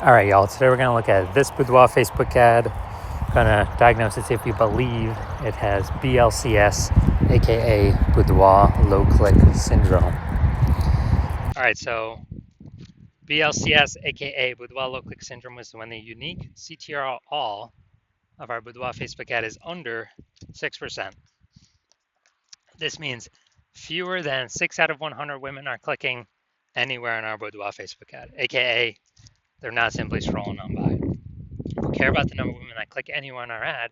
All right, y'all. Today we're going to look at this Boudoir Facebook ad. Going to diagnose it, see if we believe it has BLCS, aka Boudoir Low Click Syndrome. All right, so BLCS, aka Boudoir Low Click Syndrome, is when the unique CTR all of our Boudoir Facebook ad is under 6%. This means fewer than 6 out of 100 women are clicking anywhere in our Boudoir Facebook ad, aka they're not simply scrolling on by. We care about the number of women that click anywhere on our ad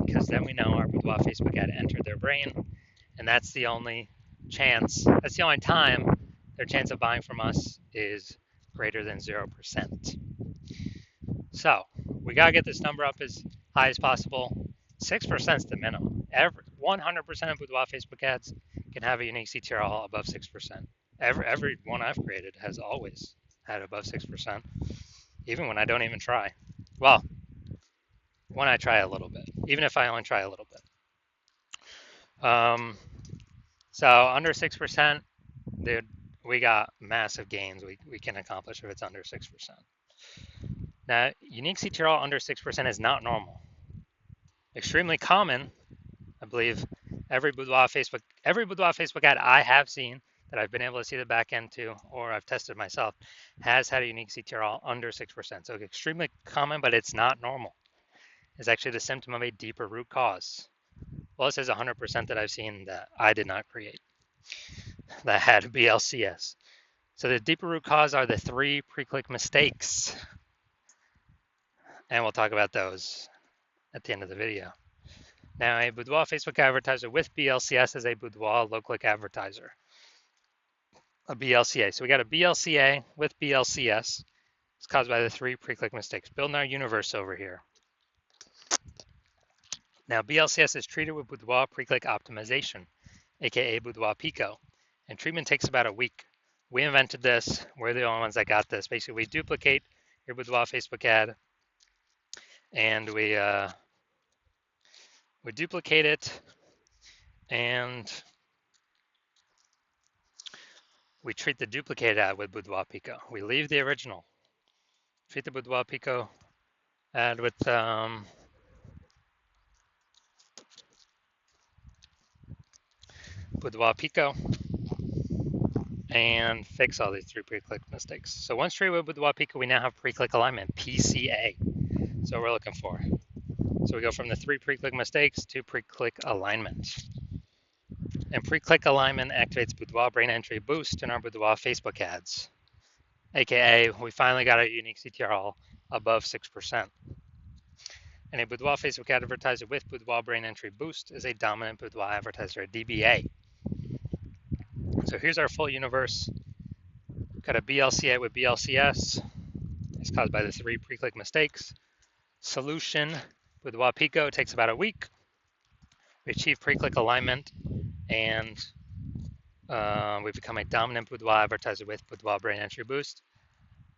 because then we know our Boudoir Facebook ad entered their brain, and that's the only time their chance of buying from us is greater than 0%. So we gotta get this number up as high as possible. 6% is the minimum. 100% of Boudoir Facebook ads can have a unique CTRL above 6%. Every one I've created has always had above 6%, even when I don't even try. Well, when I try a little bit, even if I only try a little bit. So under 6%, dude, we got massive gains we can accomplish if it's under 6%. Now, unique CTRL under 6% is not normal. Extremely common, I believe, every Boudoir Facebook ad I have seen that I've been able to see the back end to, or I've tested myself, has had a unique CTRL under 6%. So extremely common, but it's not normal. It's actually the symptom of a deeper root cause. Well, it says 100% that I've seen that I did not create that had BLCS. So the deeper root cause are the 3 pre-click mistakes. And we'll talk about those at the end of the video. Now, a Boudoir Facebook advertiser with BLCS is a Boudoir low-click advertiser. A BLCA. So we got a BLCA with BLCS. It's caused by the 3 pre-click mistakes. Building our universe over here. Now, BLCS is treated with Boudoir pre-click optimization, aka Boudoir Pico, and treatment takes about a week. We invented this. We're the only ones that got this. Basically, we duplicate your Boudoir Facebook ad, and we duplicate it, and we treat the duplicated ad with Boudoir Pico. We leave the original. Treat the Boudoir Pico ad with Boudoir Pico and fix all these 3 pre-click mistakes. So once treated with Boudoir Pico, we now have pre-click alignment, PCA. So we're looking for. So we go from the 3 pre-click mistakes to pre-click alignment. And pre-click alignment activates Boudoir brain entry boost in our Boudoir Facebook ads, aka we finally got a unique CTRL above 6%. And a Boudoir Facebook advertiser with Boudoir brain entry boost is a dominant Boudoir advertiser, a DBA. So here's our full universe. Got a BLCA with BLCS. It's caused by the 3 pre-click mistakes. Solution, Boudoir Pico, takes about a week. We achieve pre-click alignment, and we become a dominant Boudoir advertiser with Boudoir brain entry boost.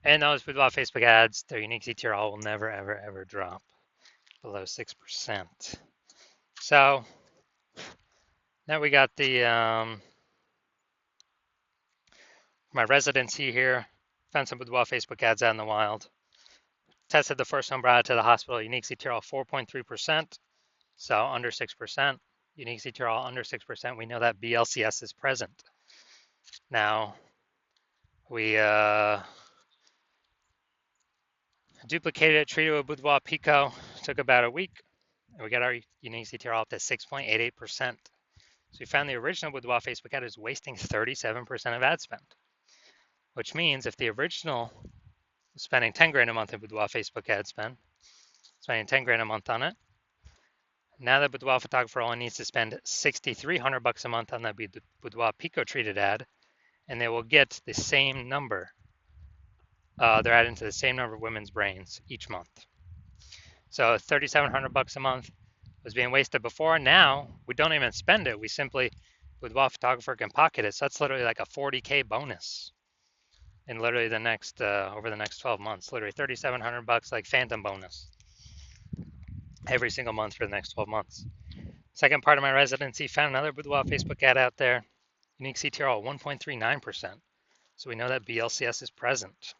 And those Boudoir Facebook ads, their unique CTRL will never, ever, ever drop below 6%. So now we got the my residency here. Found some Boudoir Facebook ads out in the wild. Tested the first one, brought it to the hospital. Unique CTRL 4.3%, so under 6%. Unique CTRL under 6%. We know that BLCS is present. Now we duplicated it, treated with Boudoir Pico. Took about a week, and we got our unique CTRL up to 6.88%. So we found the original Boudoir Facebook ad is wasting 37% of ad spend, which means if the original was spending 10 grand a month in Boudoir Facebook ad spend, spending 10 grand a month on it, now the Boudoir photographer only needs to spend $6,300 a month on the Boudoir Pico treated ad, and they will get the same number. They're adding to the same number of women's brains each month. So $3,700 a month was being wasted before. Now we don't even spend it. We simply, Boudoir photographer can pocket it. So that's literally like a $40K bonus in literally the next over the next 12 months. Literally $3,700 like phantom bonus every single month for the next 12 months. Second part of my residency, found another Boudoir Facebook ad out there. Unique CTRL 1.39%. So we know that BLCS is present.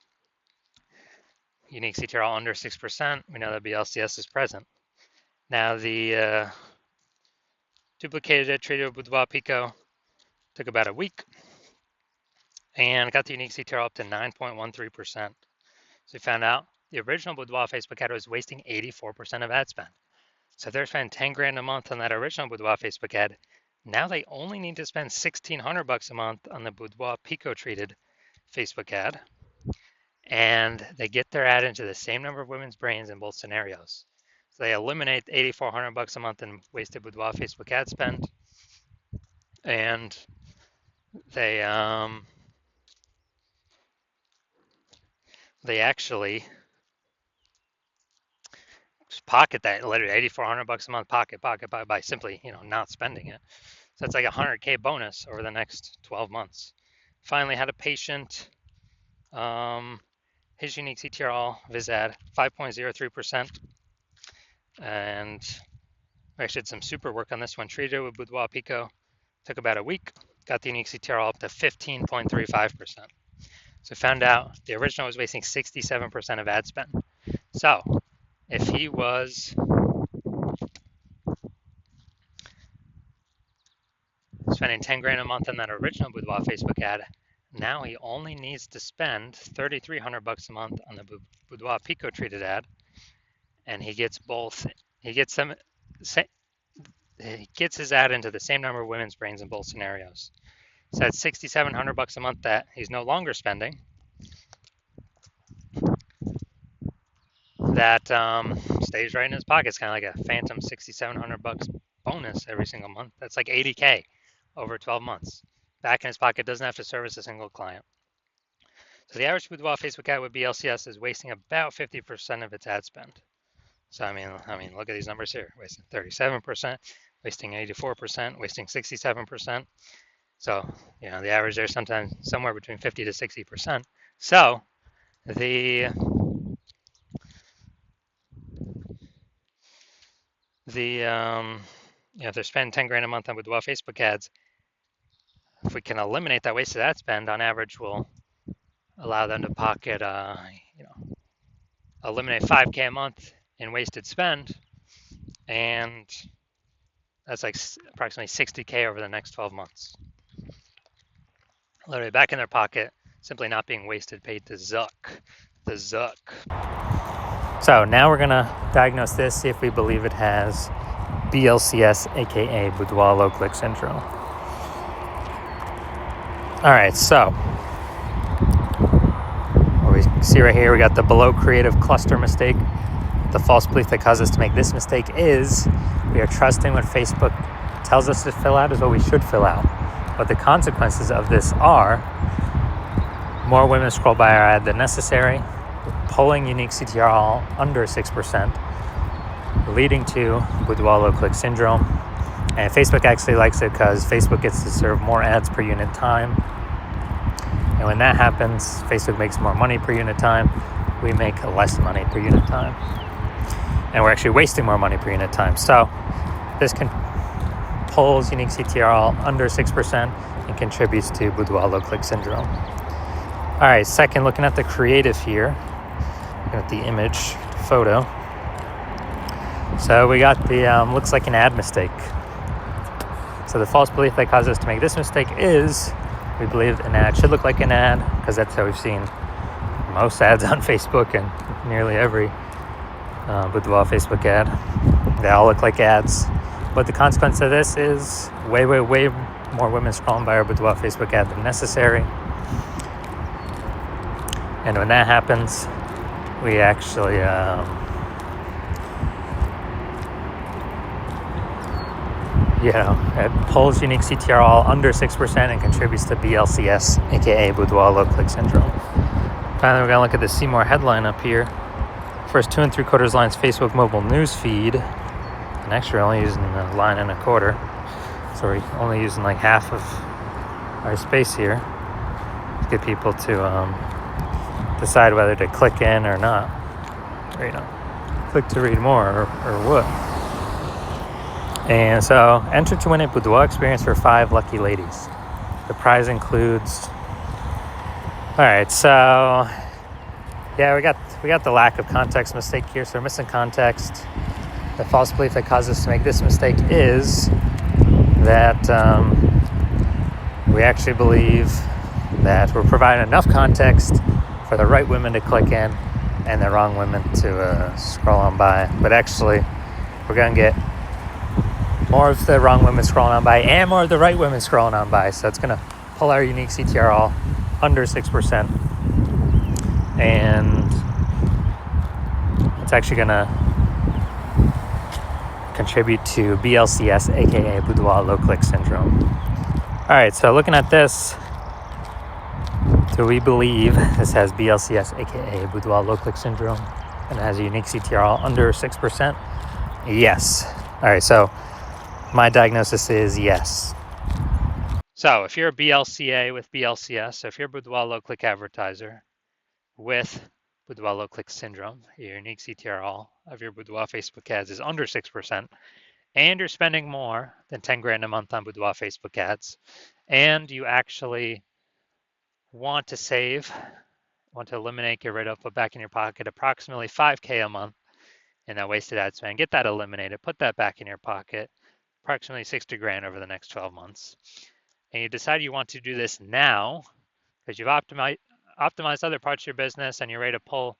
unique CTRL under 6%, we know that BLCS is present. Now the duplicated it, treated with Boudoir Pico, took about a week, and got the unique CTRL up to 9.13%. So we found out the original Boudoir Facebook ad was wasting 84% of ad spend. So if they're spending 10 grand a month on that original Boudoir Facebook ad, now they only need to spend $1,600 a month on the Boudoir Pico treated Facebook ad, and they get their ad into the same number of women's brains in both scenarios. So they eliminate $8,400 a month in wasted Boudoir Facebook ad spend, and they actually pocket that literally $8,400 a month pocket by simply not spending it. So it's like a $100K bonus over the next 12 months. Finally had a patient, his unique CTRL viz ad 5.03%, and we actually did some super work on this one. Treated with Boudoir Pico, took about a week, got the unique CTRL up to 15.35%. So found out the original was wasting 67% of ad spend. So if he was spending 10 grand a month on that original Boudoir Facebook ad, now he only needs to spend $3,300 a month on the Boudoir Pico treated ad, and he gets both. He gets his ad into the same number of women's brains in both scenarios. So that's $6,700 a month that he's no longer spending. That stays right in his pocket. It's kind of like a phantom $6,700 bonus every single month. That's like $80K over 12 months. Back in his pocket, doesn't have to service a single client. So the average Boudoir Facebook ad with BLCS is wasting about 50% of its ad spend. So I mean, look at these numbers here: wasting 37%, wasting 84%, wasting 67%. So the average there sometimes somewhere between 50 to 60%. So if they're spending 10 grand a month on Boudoir Facebook ads, if we can eliminate that wasted ad spend, on average, we'll allow them to pocket, eliminate 5K a month in wasted spend, and that's like approximately 60K over the next 12 months. Literally back in their pocket, simply not being wasted, paid to Zuck. The Zuck. So now we're gonna diagnose this, see if we believe it has BLCS, aka Boudoir low click syndrome. All right, so what we see right here, we got the below creative cluster mistake. The false belief that caused us to make this mistake is we are trusting what Facebook tells us to fill out is what we should fill out. But the consequences of this are more women scroll by our ad than necessary, pulling unique CTRL under 6%, leading to Boudoir low click syndrome. And Facebook actually likes it because Facebook gets to serve more ads per unit time. And when that happens, Facebook makes more money per unit time. We make less money per unit time. And we're actually wasting more money per unit time. So this pulls unique CTRL under 6% and contributes to Boudoir low click syndrome. All right, second, looking at the creative here, looking at the image photo. So we got the, looks like an ad mistake. So the false belief that caused us to make this mistake is we believe an ad should look like an ad, because that's how we've seen most ads on Facebook and nearly every Boudoir Facebook ad. They all look like ads. But the consequence of this is way more women scrolling by our Boudoir Facebook ad than necessary. And when that happens, we actually it pulls unique CTRL under 6% and contributes to BLCS, aka Boudoir low click syndrome. Finally, we're gonna look at the See More headline up here. First 2 3/4 lines Facebook mobile news feed, and actually we're only using a line and a quarter, so we're only using like half of our space here to get people to decide whether to click in or not, or click to read more or what. And so, enter to win a Boudoir experience for 5 lucky ladies. The prize includes... Alright, so... Yeah, we got we got the lack of context mistake here, so we're missing context. The false belief that caused us to make this mistake is that we actually believe that we're providing enough context for the right women to click in and the wrong women to scroll on by. But actually, we're going to get more of the wrong women scrolling on by and more of the right women scrolling on by. So it's going to pull our unique CTR all under 6%. And it's actually going to contribute to BLCS, aka Boudoir low click syndrome. All right, so looking at this, do we believe this has BLCS, aka Boudoir low click syndrome, and has a unique CTR all under 6%? Yes. All right, so my diagnosis is yes. So if you're a BLCA with BLCS, so if you're a Boudoir low click advertiser with Boudoir low click syndrome, your unique CTR all of your Boudoir Facebook ads is under 6%, and you're spending more than 10 grand a month on Boudoir Facebook ads, and you actually want to save, want to eliminate, get rid of, put back in your pocket approximately 5K a month in that wasted ad spend, get that eliminated, put that back in your pocket, approximately 60 grand over the next 12 months. And you decide you want to do this now because you've optimized other parts of your business and you're ready to pull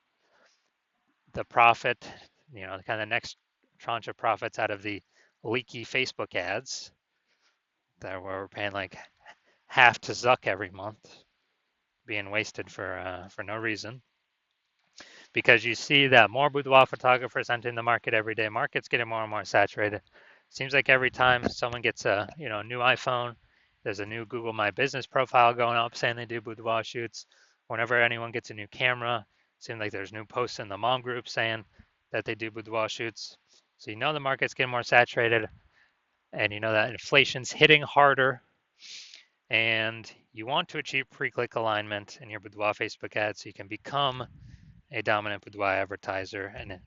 the profit, kind of next tranche of profits out of the leaky Facebook ads that we're paying like half to Zuck every month, being wasted for no reason. Because you see that more boudoir photographers entering the market every day. Market's getting more and more saturated. Seems like every time someone gets a new iPhone, there's a new Google My Business profile going up saying they do boudoir shoots. Whenever anyone gets a new camera, seems like there's new posts in the mom group saying that they do boudoir shoots. So the market's getting more saturated, and that inflation's hitting harder, and you want to achieve pre-click alignment in your boudoir Facebook ads so you can become a dominant boudoir advertiser and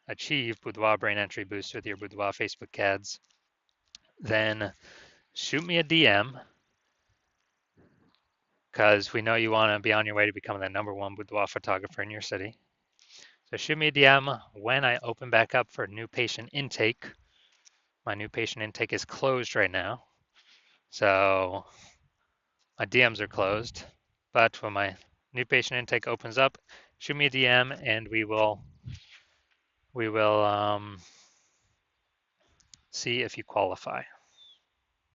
achieve boudoir brain entry boost with your boudoir Facebook ads, then shoot me a DM because we know you want to be on your way to becoming the #1 boudoir photographer in your city. So shoot me a DM when I open back up for new patient intake. My new patient intake is closed right now, so my DMs are closed. But when my new patient intake opens up, shoot me a DM and we will see if you qualify.